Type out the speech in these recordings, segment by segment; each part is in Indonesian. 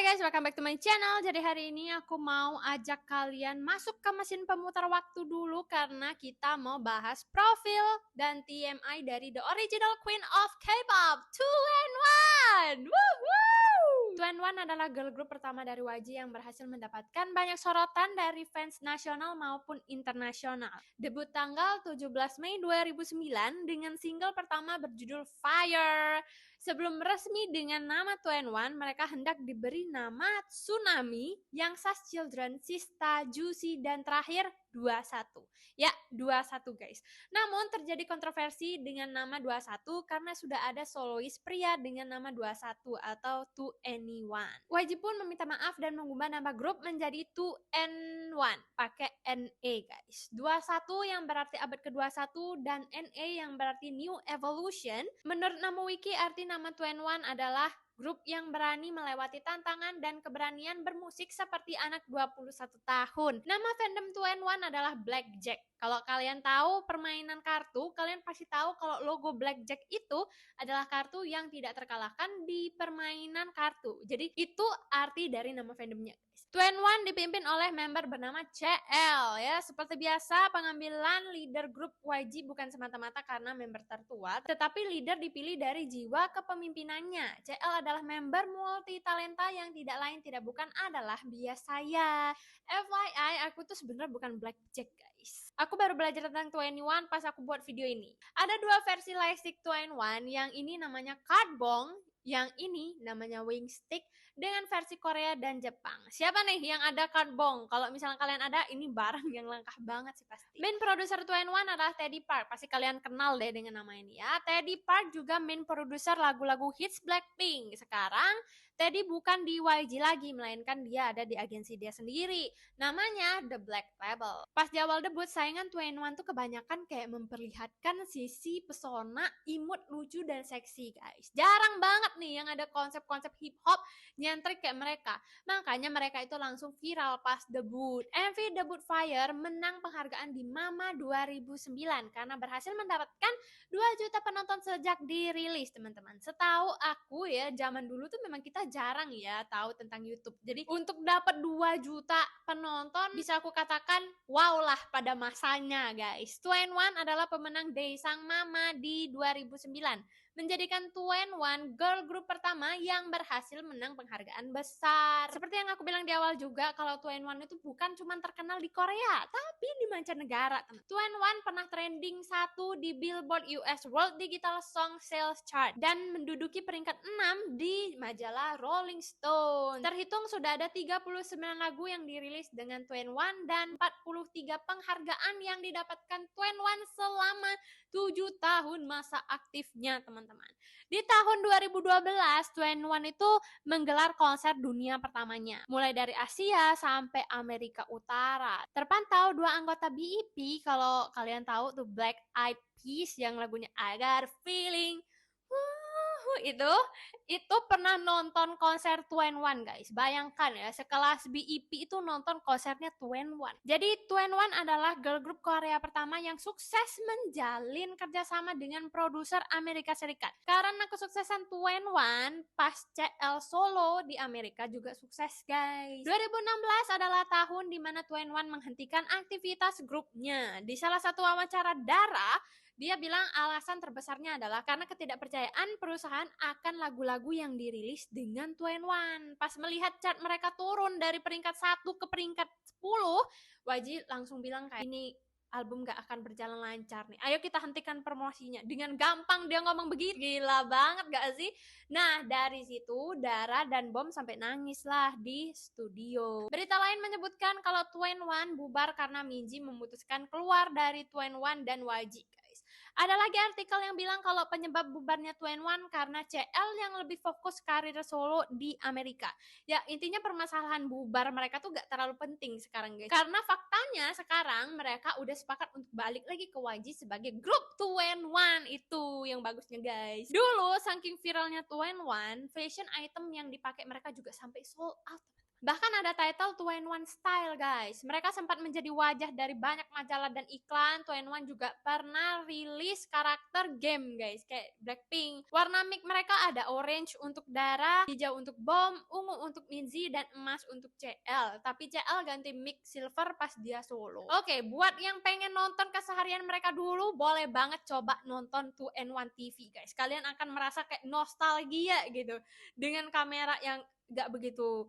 guys, welcome back to my channel. Jadi hari ini aku mau ajak kalian masuk ke mesin pemutar waktu dulu karena kita mau bahas profil dan TMI dari the original queen of K-pop, 2NE1. Woohoo! 2NE1 adalah girl group pertama dari YG yang berhasil mendapatkan banyak sorotan dari fans nasional maupun internasional. Debut tanggal 17 Mei 2009 dengan single pertama berjudul Fire. Sebelum resmi dengan nama 2NE1, mereka hendak diberi nama Tsunami, Youngstars Children, Sista, Juicy, dan terakhir 21. Ya, 21 guys. Namun terjadi kontroversi dengan nama 21 karena sudah ada solois pria dengan nama 21 atau 2NE1. YG pun meminta maaf dan mengubah nama grup menjadi 2NE1, pakai NE guys. 21 yang berarti abad ke-21 dan NE yang berarti New Evolution. Menurut nama wiki, arti nama 2NE1 adalah grup yang berani melewati tantangan dan keberanian bermusik seperti anak 21 tahun. Nama fandom 2NE1 adalah Blackjack. Kalau kalian tahu permainan kartu, kalian pasti tahu kalau logo Blackjack itu adalah kartu yang tidak terkalahkan di permainan kartu. Jadi itu arti dari nama fandomnya. 2NE1 dipimpin oleh member bernama CL ya. Seperti biasa, pengambilan leader grup YG bukan semata-mata karena member tertua, tetapi leader dipilih dari jiwa kepemimpinannya. CL adalah member multi talenta yang tidak lain tidak bukan adalah bias saya. FYI, aku tuh sebenarnya bukan Blackjack guys. Aku baru belajar tentang 2NE1 pas aku buat video ini. Ada dua versi lightstick 2NE1, yang ini namanya Cardbong, yang ini namanya Wingstick, dengan versi Korea dan Jepang. Siapa nih yang ada Cardbong? Kalau misalnya kalian ada, ini barang yang langka banget sih pasti. Main produser 2NE1 adalah Teddy Park. Pasti kalian kenal deh dengan nama ini ya. Teddy Park juga main produser lagu-lagu hits Blackpink. Sekarang Teddy bukan di YG lagi, melainkan dia ada di agensi dia sendiri. Namanya The Black Label. Pas di awal debut, saingan 2NE1 tuh kebanyakan kayak memperlihatkan sisi pesona, imut, lucu, dan seksi guys. Jarang banget nih yang ada konsep-konsep hip hop nyentrik kayak mereka. Makanya mereka itu langsung viral pas debut. MV debut Fire menang penghargaan di MAMA 2009 karena berhasil mendapatkan 2 juta penonton sejak dirilis, teman-teman. Setahu aku ya, zaman dulu tuh memang kita jarang ya tahu tentang YouTube. Jadi untuk dapat 2 juta penonton bisa aku katakan wow lah pada masanya guys. 2NE1 adalah pemenang Daesang Mama di 2009, menjadikan 2NE1 girl group pertama yang berhasil menang penghargaan besar. Seperti yang aku bilang di awal juga, kalau 2NE1 itu bukan cuma terkenal di Korea, tapi di mancanegara. 2NE1 pernah trending 1 di Billboard US World Digital Song Sales Chart dan menduduki peringkat 6 di majalah Rolling Stone. Terhitung sudah ada 39 lagu yang dirilis dengan 2NE1 dan 43 penghargaan yang didapatkan 2NE1 selama 7 tahun masa aktifnya, teman-teman. Di tahun 2012, 2NE1 itu menggelar konser dunia pertamanya, mulai dari Asia sampai Amerika Utara. Terpantau 2 anggota BIP, kalau kalian tahu tuh Black Eyed Peas yang lagunya I Got a Feeling, itu pernah nonton konser 2NE1 guys. Bayangkan ya, sekelas BIP itu nonton konsernya 2NE1. Jadi 2NE1 adalah girl group Korea pertama yang sukses menjalin kerjasama dengan produser Amerika Serikat. Karena kesuksesan 2NE1, pas CL solo di Amerika juga sukses guys. 2016 adalah tahun dimana 2NE1 menghentikan aktivitas grupnya. Di salah satu wawancara Dara, dia bilang alasan terbesarnya adalah karena ketidakpercayaan perusahaan akan lagu-lagu yang dirilis dengan 2NE1. Pas melihat chart mereka turun dari peringkat 1 ke peringkat 10, YG langsung bilang kayak ini album gak akan berjalan lancar nih. Ayo kita hentikan promosinya. Dengan gampang dia ngomong begitu. Gila banget gak sih? Nah, dari situ Dara dan Bom sampai nangis lah di studio. Berita lain menyebutkan kalau 2NE1 bubar karena Minzy memutuskan keluar dari 2NE1 dan YG guys. Ada lagi artikel yang bilang kalau penyebab bubarnya 2NE1 karena CL yang lebih fokus karir solo di Amerika. Ya, intinya permasalahan bubar mereka tuh gak terlalu penting sekarang guys. Karena faktanya sekarang mereka udah sepakat untuk balik lagi ke YG sebagai grup 2NE1. Itu yang bagusnya guys. Dulu saking viralnya 2NE1, fashion item yang dipakai mereka juga sampai sold out. Bahkan ada title 2NE1 Style, guys. Mereka sempat menjadi wajah dari banyak majalah dan iklan. 2NE1 juga pernah rilis karakter game, guys, kayak Blackpink. Warna mic mereka ada orange untuk Dara, hijau untuk Bom, ungu untuk Minzy, dan emas untuk CL. Tapi CL ganti mic silver pas dia solo. Oke, buat yang pengen nonton keseharian mereka dulu, boleh banget coba nonton 2NE1 TV, guys. Kalian akan merasa kayak nostalgia gitu dengan kamera yang gak begitu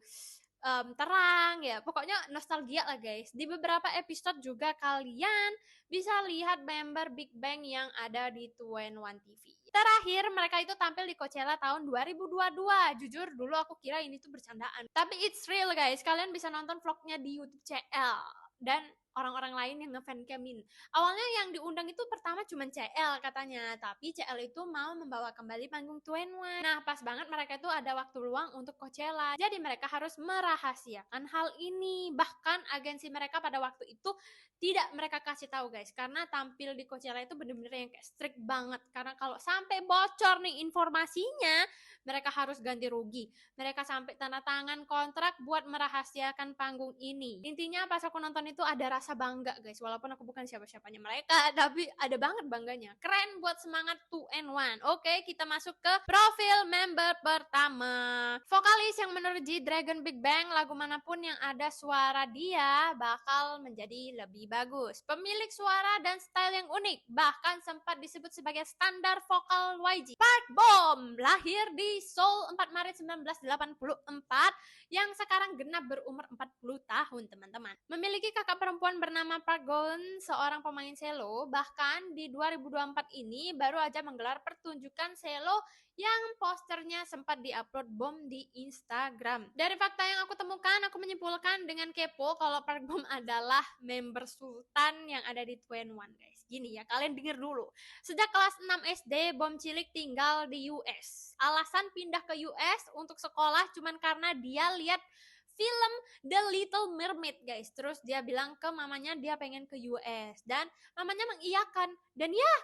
terang ya, pokoknya nostalgia lah guys. Di beberapa episode juga kalian bisa lihat member Big Bang yang ada di 2NE1 TV. Terakhir mereka itu tampil di Coachella tahun 2022. Jujur dulu aku kira ini tuh bercandaan, tapi it's real guys. Kalian bisa nonton vlognya di YouTube CL dan orang-orang lain yang ngefancamin. Awalnya yang diundang itu pertama cuma CL katanya, tapi CL itu mau membawa kembali panggung 2NE1. Nah, pas banget mereka itu ada waktu luang untuk Coachella. Jadi mereka harus merahasiakan hal ini. Bahkan agensi mereka pada waktu itu tidak mereka kasih tahu guys, karena tampil di Coachella itu bener-bener yang kayak strict banget. Karena kalau sampai bocor nih informasinya, mereka harus ganti rugi. Mereka sampai tanda tangan kontrak buat merahasiakan panggung ini. Intinya pas aku nonton itu ada rasa bangga guys, walaupun aku bukan siapa-siapanya mereka, tapi ada banget bangganya. Keren buat semangat 2NE1. Oke, kita masuk ke profil member pertama. Vokalis yang menurut G-Dragon Big Bang, lagu manapun yang ada suara dia bakal menjadi lebih bagus. Pemilik suara dan style yang unik, bahkan sempat disebut sebagai standar vokal YG. Park Bom lahir di Seoul 4 Maret 1984 yang sekarang genap berumur 40 tahun, teman-teman. Memiliki kakak perempuan bernama Park Goon, seorang pemain cello. Bahkan di 2024 ini baru aja menggelar pertunjukan cello yang posternya sempat diupload Bom di Instagram. Dari fakta yang aku temukan, aku menyimpulkan dengan kepo kalau Park Bom adalah member Sultan yang ada di 2NE1 guys. Gini ya, kalian denger dulu. Sejak kelas 6 SD, Bom cilik tinggal di US. Alasan pindah ke US untuk sekolah cuman karena dia lihat film The Little Mermaid guys. Terus dia bilang ke mamanya dia pengen ke US dan mamanya mengiyakan. Dan ya,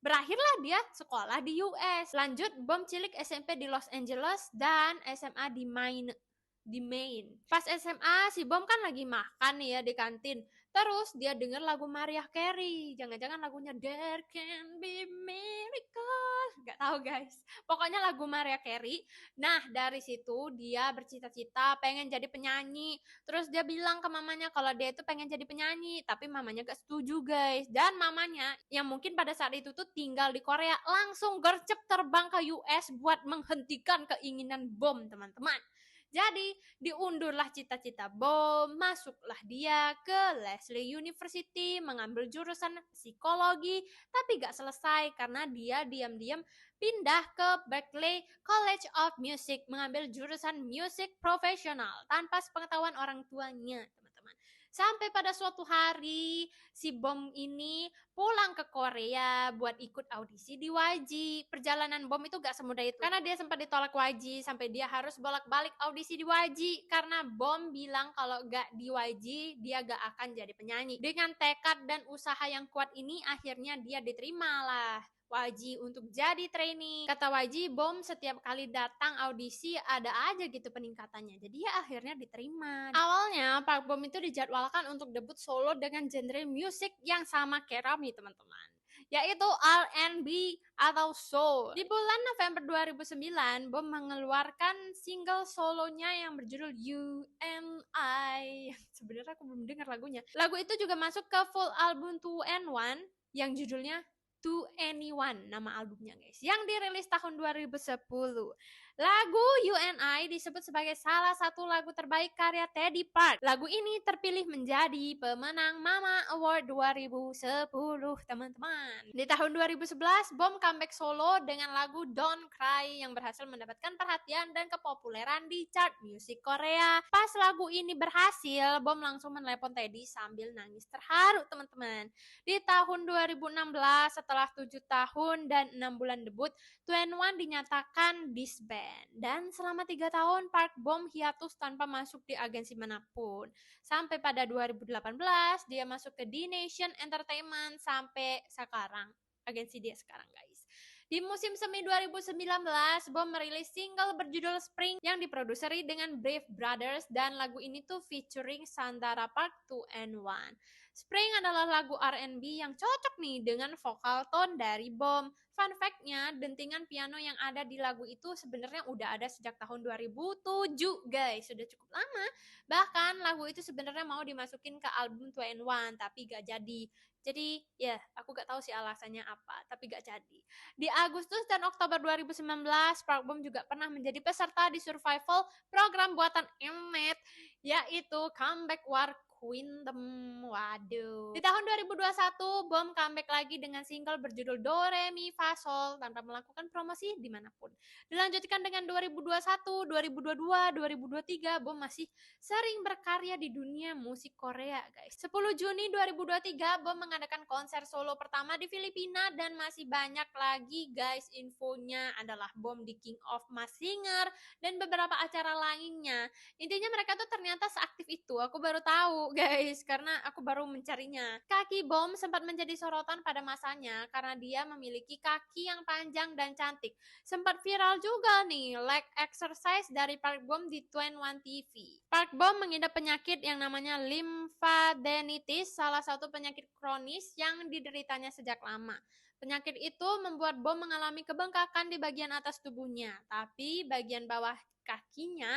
berakhirlah dia sekolah di US. Lanjut, Bom cilik SMP di Los Angeles dan SMA di Maine. Pas SMA, si Bom kan lagi makan nih ya di kantin. Terus dia denger lagu Mariah Carey. Jangan-jangan lagunya There Can Be Miracles. Gak tahu guys. Pokoknya lagu Mariah Carey. Nah, dari situ dia bercita-cita pengen jadi penyanyi. Terus dia bilang ke mamanya kalau dia itu pengen jadi penyanyi. Tapi mamanya gak setuju guys. Dan mamanya yang mungkin pada saat itu tuh tinggal di Korea langsung gercep terbang ke US buat menghentikan keinginan Bom, teman-teman. Jadi diundurlah cita-cita Bom, masuklah dia ke Lesley University mengambil jurusan psikologi, tapi gak selesai karena dia diam-diam pindah ke Berklee College of Music mengambil jurusan musik profesional tanpa sepengetahuan orang tuanya, teman-teman. Sampai pada suatu hari si Bom ini pulang ke Korea buat ikut audisi di YG. Perjalanan Bom itu gak semudah itu karena dia sempat ditolak YG sampai dia harus bolak-balik audisi di YG karena Bom bilang kalau gak di YG dia gak akan jadi penyanyi. Dengan tekad dan usaha yang kuat ini akhirnya dia diterima lah YG untuk jadi trainee. Kata YG, Bom setiap kali datang audisi ada aja gitu peningkatannya. Jadi ya akhirnya diterima. Awalnya Park Bom itu dijadwalkan untuk debut solo dengan genre musik yang sama kayak Rami, teman-teman, yaitu R&B atau soul. Di bulan November 2009, Bom mengeluarkan single solonya yang berjudul You and I. Sebenarnya aku belum dengar lagunya. Lagu itu juga masuk ke full album 2NE1 yang judulnya To Anyone, nama albumnya guys, yang dirilis tahun 2010. Lagu You and I disebut sebagai salah satu lagu terbaik karya Teddy Park. Lagu ini terpilih menjadi pemenang Mama Award 2010, teman-teman. Di tahun 2011, Bom comeback solo dengan lagu Don't Cry yang berhasil mendapatkan perhatian dan kepopuleran di chart musik Korea. Pas lagu ini berhasil, Bom langsung menelepon Teddy sambil nangis terharu, teman-teman. Di tahun 2016, setelah 7 tahun dan 6 bulan debut, 2NE1 dinyatakan disband. Dan selama 3 tahun, Park Bom hiatus tanpa masuk di agensi manapun. Sampai pada 2018, dia masuk ke D-Nation Entertainment sampai sekarang. Agensi dia sekarang, guys. Di musim semi 2019, BOM merilis single berjudul Spring yang diproduseri dengan Brave Brothers dan lagu ini tuh featuring Sandara Park 2 and 1. Spring adalah lagu R&B yang cocok nih dengan vokal tone dari BOM. Fun fact-nya, dentingan piano yang ada di lagu itu sebenarnya udah ada sejak tahun 2007, guys. Sudah cukup lama. Bahkan lagu itu sebenarnya mau dimasukin ke album 2 and 1, tapi gak jadi. Jadi ya aku gak tahu sih alasannya apa, tapi gak jadi. Di Agustus dan Oktober 2019, Park Bom juga pernah menjadi peserta di survival program buatan Mnet, yaitu Comeback War Queendom. Waduh. Di tahun 2021, Bom comeback lagi dengan single berjudul Do Re Mi Fa Sol tanpa melakukan promosi dimanapun. Dilanjutkan dengan 2021, 2022, 2023, Bom masih sering berkarya di dunia musik Korea, guys. 10 Juni 2023, Bom mengadakan konser solo pertama di Filipina dan masih banyak lagi, guys. Infonya adalah Bom di King of Mass Singer dan beberapa acara lainnya. Intinya mereka tuh ternyata seaktif itu. Aku baru tahu, guys, karena aku baru mencarinya. Kaki Bom sempat menjadi sorotan pada masanya karena dia memiliki kaki yang panjang dan cantik. Sempat viral juga nih leg exercise dari Park Bom di 21 TV. Park Bom mengidap penyakit yang namanya lymphadenitis, salah satu penyakit kronis yang dideritanya sejak lama. Penyakit itu membuat Bom mengalami kebengkakan di bagian atas tubuhnya, tapi bagian bawah kakinya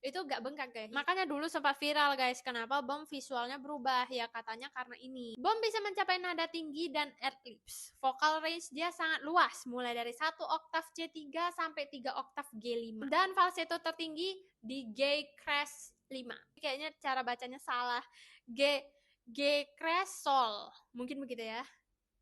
itu gak bengkak, guys. Makanya dulu sempat viral, guys, kenapa Bom visualnya berubah, ya katanya karena ini. Bom bisa mencapai nada tinggi dan adlibs. Vocal range dia sangat luas, mulai dari 1 oktav C3 sampai 3 oktav G5. Dan falsetto tertinggi di G crash 5. Kayaknya cara bacanya salah. G crash sol. Mungkin begitu ya.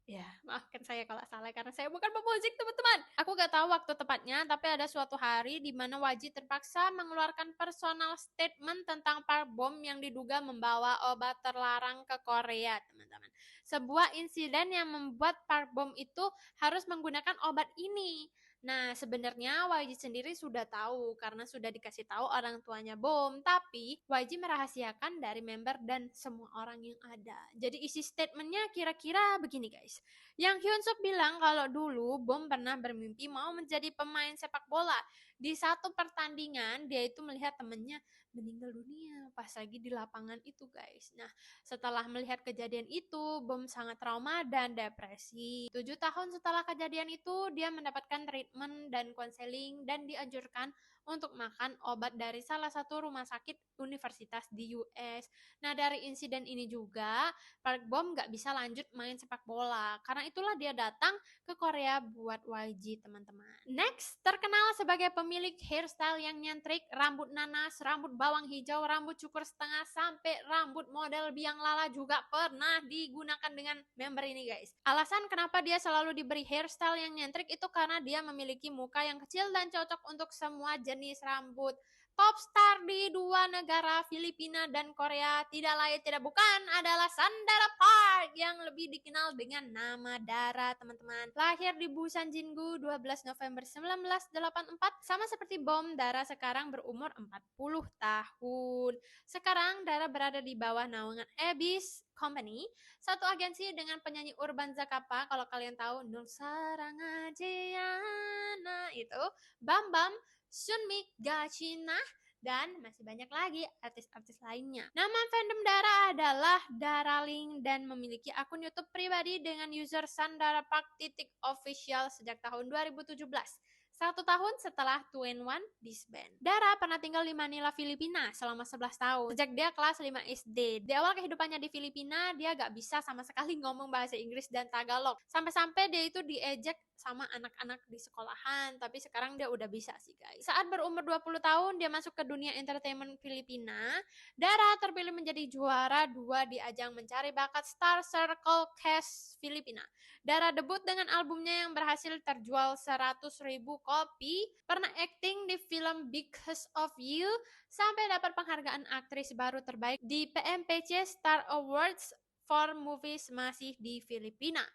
Ya, maafkan saya kalau salah karena saya bukan pemusik, teman-teman. Aku gak tahu waktu tepatnya, tapi ada suatu hari di mana Waji terpaksa mengeluarkan personal statement tentang Park Bom yang diduga membawa obat terlarang ke Korea, teman-teman. Sebuah insiden yang membuat Park Bom itu harus menggunakan obat ini. Nah, sebenarnya YG sendiri sudah tahu karena sudah dikasih tahu orang tuanya Bom, tapi YG merahasiakan dari member dan semua orang yang ada. Jadi isi statementnya kira-kira begini, guys. Yang Hyun Suk bilang kalau dulu Bom pernah bermimpi mau menjadi pemain sepak bola. Di satu pertandingan dia itu melihat temennya meninggal dunia pas lagi di lapangan itu, guys. Nah, setelah melihat kejadian itu, Bom sangat trauma dan depresi. 7 tahun setelah kejadian itu, dia mendapatkan treatment dan konseling dan dianjurkan untuk makan obat dari salah satu rumah sakit universitas di US. Nah, dari insiden ini juga, Park Bom gak bisa lanjut main sepak bola. Karena itulah dia datang ke Korea buat YG, teman-teman. Next, terkenal sebagai pemilik hairstyle yang nyentrik, rambut nanas, rambut bawang hijau, rambut cukur setengah, sampai rambut model biang lala juga pernah digunakan dengan member ini, guys. Alasan kenapa dia selalu diberi hairstyle yang nyentrik itu karena dia memiliki muka yang kecil dan cocok untuk semua jenis rambut. Top star di dua negara, Filipina dan Korea, tidak lain tidak bukan adalah Sandara Park yang lebih dikenal dengan nama Dara, teman-teman. Lahir di Busan, Jingu, 12 November 1984. Sama seperti Bom, Dara sekarang berumur 40 tahun. Sekarang Dara berada di bawah naungan Abyss Company, satu agensi dengan penyanyi Urban Zakapa. Kalau kalian tahu Nul Sarang Ajeana itu, Bam Bam, Sunmi, Gachina, dan masih banyak lagi artis-artis lainnya. Nama fandom Dara adalah Daraling dan memiliki akun YouTube pribadi dengan user Sandara Park _official sejak tahun 2017. 1 tahun setelah 2NE1 disband. Dara pernah tinggal di Manila, Filipina selama 11 tahun. Sejak dia kelas 5 SD. Di awal kehidupannya di Filipina, dia gak bisa sama sekali ngomong bahasa Inggris dan Tagalog. Sampai-sampai dia itu diejek sama anak-anak di sekolahan, tapi sekarang dia udah bisa sih, guys. Saat berumur 20 tahun, dia masuk ke dunia entertainment Filipina. Dara terpilih menjadi juara 2 di ajang mencari bakat Star Circle Cast Filipina. Dara debut dengan albumnya yang berhasil terjual 100.000 kopi, pernah acting di film Because of You, sampai dapat penghargaan aktris baru terbaik di PMPC Star Awards for Movies masih di Filipina.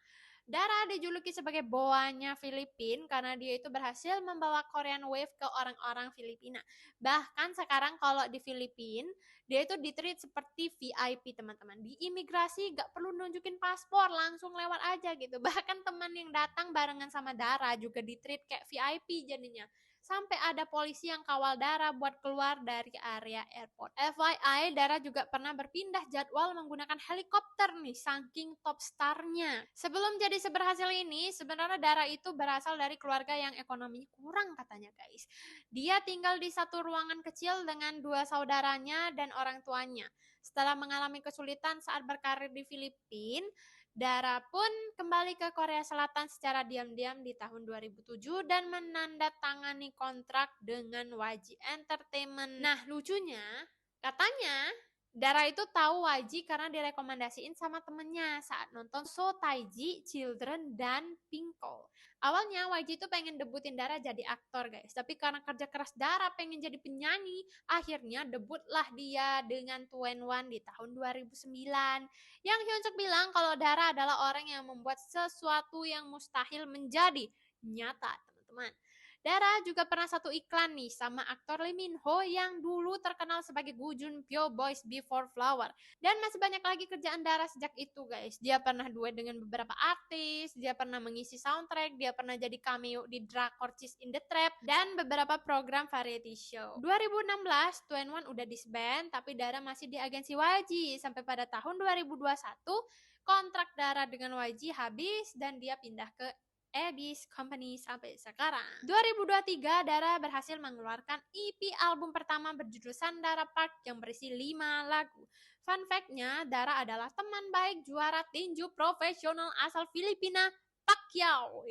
Dara dijuluki sebagai boanya Filipina karena dia itu berhasil membawa Korean Wave ke orang-orang Filipina. Bahkan sekarang kalau di Filipina, dia itu ditreat seperti VIP teman-teman. Di imigrasi gak perlu nunjukin paspor, langsung lewat aja gitu. Bahkan teman yang datang barengan sama Dara juga ditreat kayak VIP jadinya. Sampai ada polisi yang kawal Dara buat keluar dari area airport. FYI, Dara juga pernah berpindah jadwal menggunakan helikopter nih, saking top starnya. Sebelum jadi seberhasil ini, sebenarnya Dara itu berasal dari keluarga yang ekonominya kurang katanya guys. Dia tinggal di satu ruangan kecil dengan dua saudaranya dan orang tuanya. Setelah mengalami kesulitan saat berkarir di Filipina, Dara pun kembali ke Korea Selatan secara diam-diam di tahun 2007 dan menandatangani kontrak dengan YG Entertainment. Nah, lucunya, katanya Dara itu tahu YG karena direkomendasiin sama temennya saat nonton So Taiji, Children, dan Pinkle. Awalnya YG itu pengen debutin Dara jadi aktor guys, tapi karena kerja keras Dara pengen jadi penyanyi, akhirnya debutlah dia dengan 2NE1 di tahun 2009. Yang Hyunsuk bilang kalau Dara adalah orang yang membuat sesuatu yang mustahil menjadi nyata, teman-teman. Dara juga pernah satu iklan nih sama aktor Lee Min Ho yang dulu terkenal sebagai Gu Junpyo Boys Before Flower. Dan masih banyak lagi kerjaan Dara sejak itu guys. Dia pernah duet dengan beberapa artis, dia pernah mengisi soundtrack, dia pernah jadi cameo di Drakor Cheese in the Trap, dan beberapa program variety show. 2016, 2NE1 udah disband, tapi Dara masih di agensi YG. Sampai pada tahun 2021, kontrak Dara dengan YG habis dan dia pindah ke Abyss Company sampai sekarang. 2023, Dara berhasil mengeluarkan EP album pertama berjudul Sandara Park yang berisi 5 lagu. Fun fact-nya, Dara adalah teman baik juara tinju profesional asal Filipina, Pacquiao.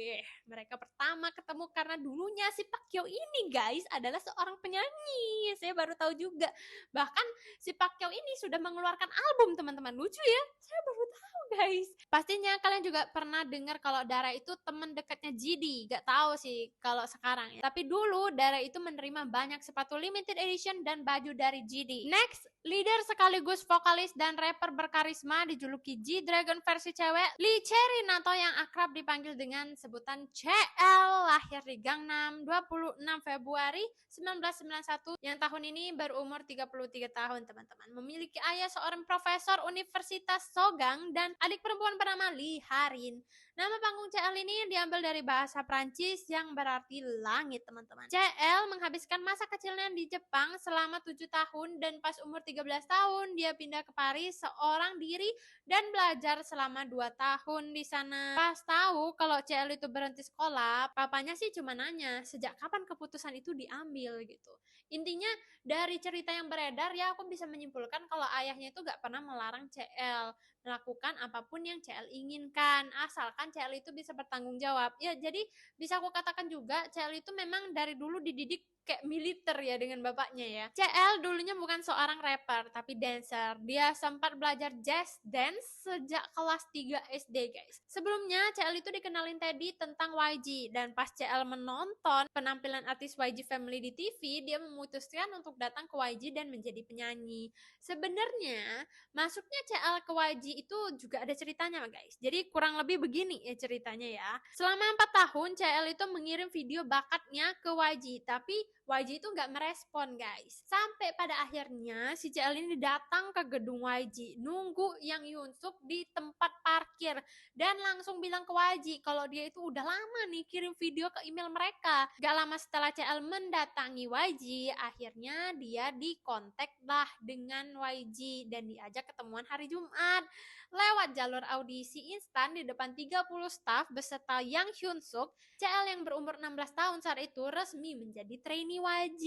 Mereka pertama ketemu karena dulunya si Pacquiao ini guys adalah seorang penyanyi. Saya baru tahu juga. Bahkan si Pacquiao ini sudah mengeluarkan album teman-teman. Lucu ya? Saya baru tahu guys. Pastinya kalian juga pernah dengar kalau Dara itu teman dekatnya GD. Gak tahu sih kalau sekarang ya. Tapi dulu Dara itu menerima banyak sepatu limited edition dan baju dari GD. Next, leader sekaligus vokalis dan rapper berkarisma dijuluki G-Dragon versi cewek, Lee Cherin atau yang akrab dipanggil dengan sebutan CL, lahir di Gangnam 26 Februari 1991 yang tahun ini berumur 33 tahun teman-teman. Memiliki ayah seorang profesor Universitas Sogang dan adik perempuan bernama Lee Harin. Nama panggung CL ini diambil dari bahasa Prancis yang berarti langit teman-teman. CL menghabiskan masa kecilnya di Jepang selama 7 tahun dan pas umur 13 tahun dia pindah ke Paris seorang diri dan belajar selama 2 tahun di sana. Pas tahu kalau CL itu berhenti sekolah, papanya sih cuma nanya sejak kapan keputusan itu diambil gitu. Intinya dari cerita yang beredar ya aku bisa menyimpulkan kalau ayahnya itu gak pernah melarang CL melakukan apapun yang CL inginkan asalkan CL itu bisa bertanggung jawab. Ya jadi bisa aku katakan juga CL itu memang dari dulu dididik kayak militer ya dengan bapaknya ya. CL dulunya bukan seorang rapper tapi dancer. Dia sempat belajar jazz dance sejak kelas 3 SD guys. Sebelumnya CL itu dikenalin Teddy tentang YG dan pas CL menonton penampilan artis YG Family di TV, dia memutuskan untuk datang ke YG dan menjadi penyanyi. Sebenarnya masuknya CL ke YG itu juga ada ceritanya guys. Jadi kurang lebih begini ya ceritanya ya. Selama 4 tahun CL itu mengirim video bakatnya ke YG, tapi YG itu nggak merespon guys. Sampai pada akhirnya si CL ini datang ke gedung YG, nunggu yang Hyunsuk di tempat parkir dan langsung bilang ke YG kalau dia itu udah lama nih kirim video ke email mereka. Gak lama setelah CL mendatangi YG, akhirnya dia dikontak lah dengan YG dan diajak ketemuan hari Jumat. Lewat jalur audisi instan di depan 30 staff beserta Yang Hyunsuk, CL yang berumur 16 tahun saat itu resmi menjadi trainee YG.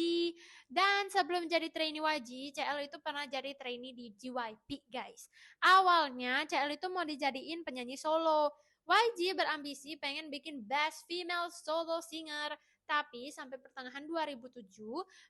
Dan sebelum jadi trainee YG, CL itu pernah jadi trainee di JYP guys. Awalnya CL itu mau dijadiin penyanyi solo. YG berambisi pengen bikin Best Female Solo Singer, tapi sampai pertengahan 2007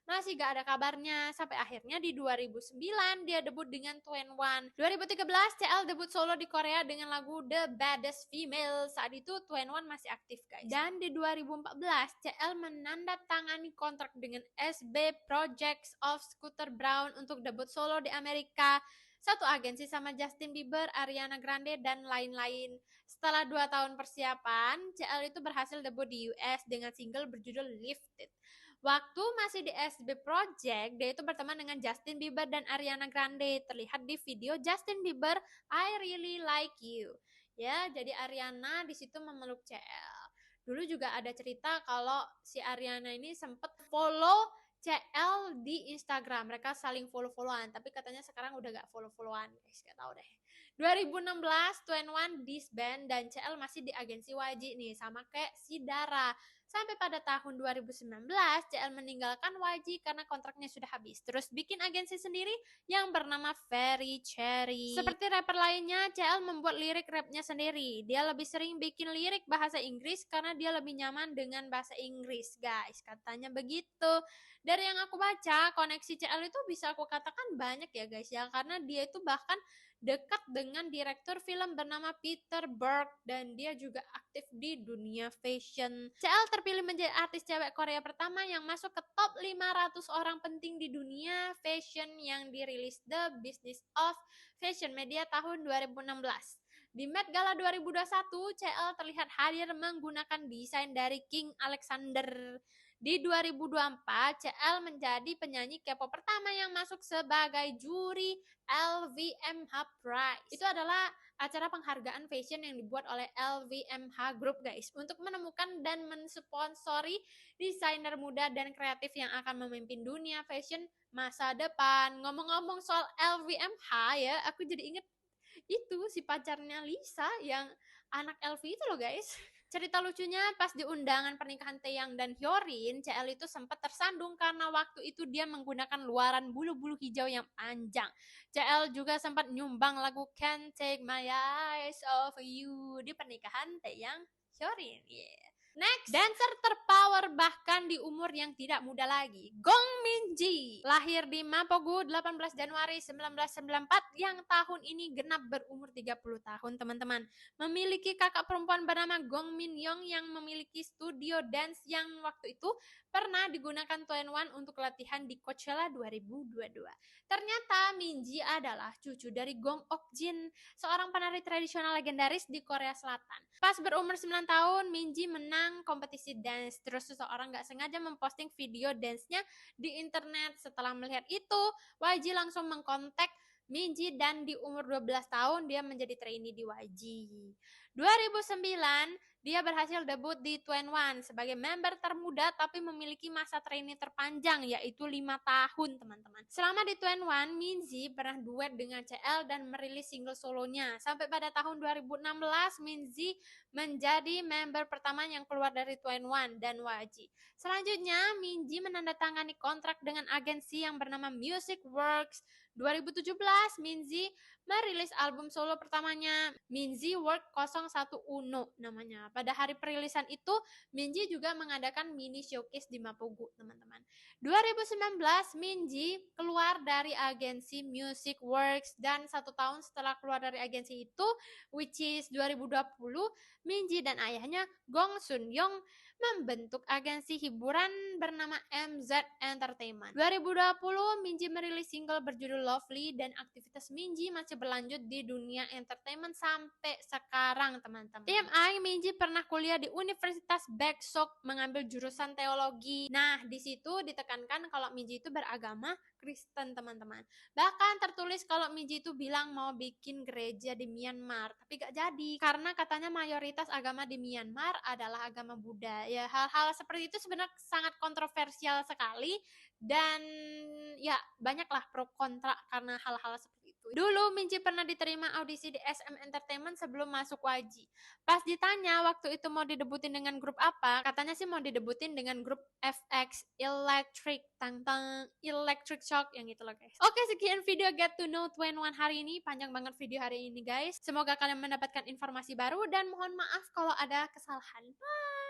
masih gak ada kabarnya. Sampai akhirnya di 2009 dia debut dengan 2NE1. 2013 CL debut solo di Korea dengan lagu The Baddest Female. Saat itu 2NE1 masih aktif guys. Dan di 2014 CL menandatangani kontrak dengan SB Projects of Scooter Braun untuk debut solo di Amerika. satu agensi sama Justin Bieber, Ariana Grande, dan lain-lain. Setelah 2 tahun persiapan, CL itu berhasil debut di US dengan single berjudul Lifted. Waktu masih di SB Project, dia itu berteman dengan Justin Bieber dan Ariana Grande. Terlihat di video Justin Bieber, I Really Like You. Ya, jadi Ariana di situ memeluk CL. Dulu juga ada cerita kalau si Ariana ini sempet follow CL di Instagram. Mereka saling follow-followan, tapi katanya sekarang udah gak follow-followan, guys. Gak tau deh. 2016, 21 disband dan CL masih di agensi YG nih, sama kayak si Dara. Sampai pada tahun 2019, CL meninggalkan YG karena kontraknya sudah habis. Terus bikin agensi sendiri yang bernama Very Cherry. Seperti rapper lainnya, CL membuat lirik rapnya sendiri. Dia lebih sering bikin lirik bahasa Inggris karena dia lebih nyaman dengan bahasa Inggris, guys. Katanya begitu. Dari yang aku baca, koneksi CL itu bisa aku katakan banyak ya, guys ya. Karena dia itu bahkan dekat dengan direktur film bernama Peter Berg dan dia juga aktif di dunia fashion. CL terpilih menjadi artis cewek Korea pertama yang masuk ke top 500 orang penting di dunia fashion yang dirilis The Business of Fashion Media tahun 2016. Di Met Gala 2021, CL terlihat hadir menggunakan desain dari King Alexander. Di 2024, CL menjadi penyanyi K-pop pertama yang masuk sebagai juri LVMH Prize. Itu adalah acara penghargaan fashion yang dibuat oleh LVMH Group, guys, untuk menemukan dan mensponsori desainer muda dan kreatif yang akan memimpin dunia fashion masa depan. Ngomong-ngomong soal LVMH ya, aku jadi inget itu si pacarnya Lisa yang anak LV itu loh, guys. Cerita lucunya, pas di undangan pernikahan Taeyang dan Hyorin, CL itu sempat tersandung karena waktu itu dia menggunakan luaran bulu-bulu hijau yang panjang. CL juga sempat nyumbang lagu Can't Take My Eyes Off You di pernikahan Taeyang Hyorin. Yeah. Next, dancer terpower bahkan di umur yang tidak muda lagi, Gong Minji. Lahir di Mapogu 18 Januari 1994 yang tahun ini genap berumur 30 tahun, teman-teman. Memiliki kakak perempuan bernama Gong Min Young yang memiliki studio dance yang waktu itu pernah digunakan 21 untuk latihan di Coachella 2022. Ternyata Minji adalah cucu dari Gong Ok-jin, seorang penari tradisional legendaris di Korea Selatan. Pas berumur 9 tahun, Minji menang kompetisi dance. Terus seseorang gak sengaja memposting video dance-nya di internet. Setelah melihat itu, YG langsung mengkontak Minji dan di umur 12 tahun dia menjadi trainee di YG. 2009, dia berhasil debut di 21 sebagai member termuda tapi memiliki masa trainee terpanjang yaitu 5 tahun, teman-teman. Selama di 21, Minji pernah duet dengan CL dan merilis single solonya. Sampai pada tahun 2016, Minji menjadi member pertama yang keluar dari 21 dan YG. Selanjutnya, Minji menandatangani kontrak dengan agensi yang bernama Music Works. 2017, Minji merilis album solo pertamanya, Minji Work 01 Uno namanya. Pada hari perilisan itu, Minji juga mengadakan mini showcase di Mapogu, teman-teman. 2019, Minji keluar dari agensi Music Works dan 1 tahun setelah keluar dari agensi itu, which is 2020, Minji dan ayahnya Gong Sun Young membentuk agensi hiburan bernama MZ Entertainment. 2020, Minji merilis single berjudul Lovely dan aktivitas Minji masih berlanjut di dunia entertainment sampai sekarang, teman-teman. TMI, Minji pernah kuliah di Universitas Baeksok mengambil jurusan teologi. Nah, di situ ditekankan kalau Minji itu beragama Kristen, teman-teman. Bahkan tertulis kalau Minji itu bilang mau bikin gereja di Myanmar, tapi gak jadi karena katanya mayoritas agama di Myanmar adalah agama Buddha. Ya, hal-hal seperti itu sebenarnya sangat kontroversial sekali dan ya banyaklah pro kontra karena hal-hal seperti itu. Dulu Minji pernah diterima audisi di SM Entertainment sebelum masuk YG. Pas ditanya waktu itu mau didebutin dengan grup apa, katanya sih mau didebutin dengan grup FX Electric Tang Electric Shock yang itu loh, guys. Oke, sekian video Get to Know 21 hari ini. Panjang banget video hari ini, guys. Semoga kalian mendapatkan informasi baru dan mohon maaf kalau ada kesalahan. Bye.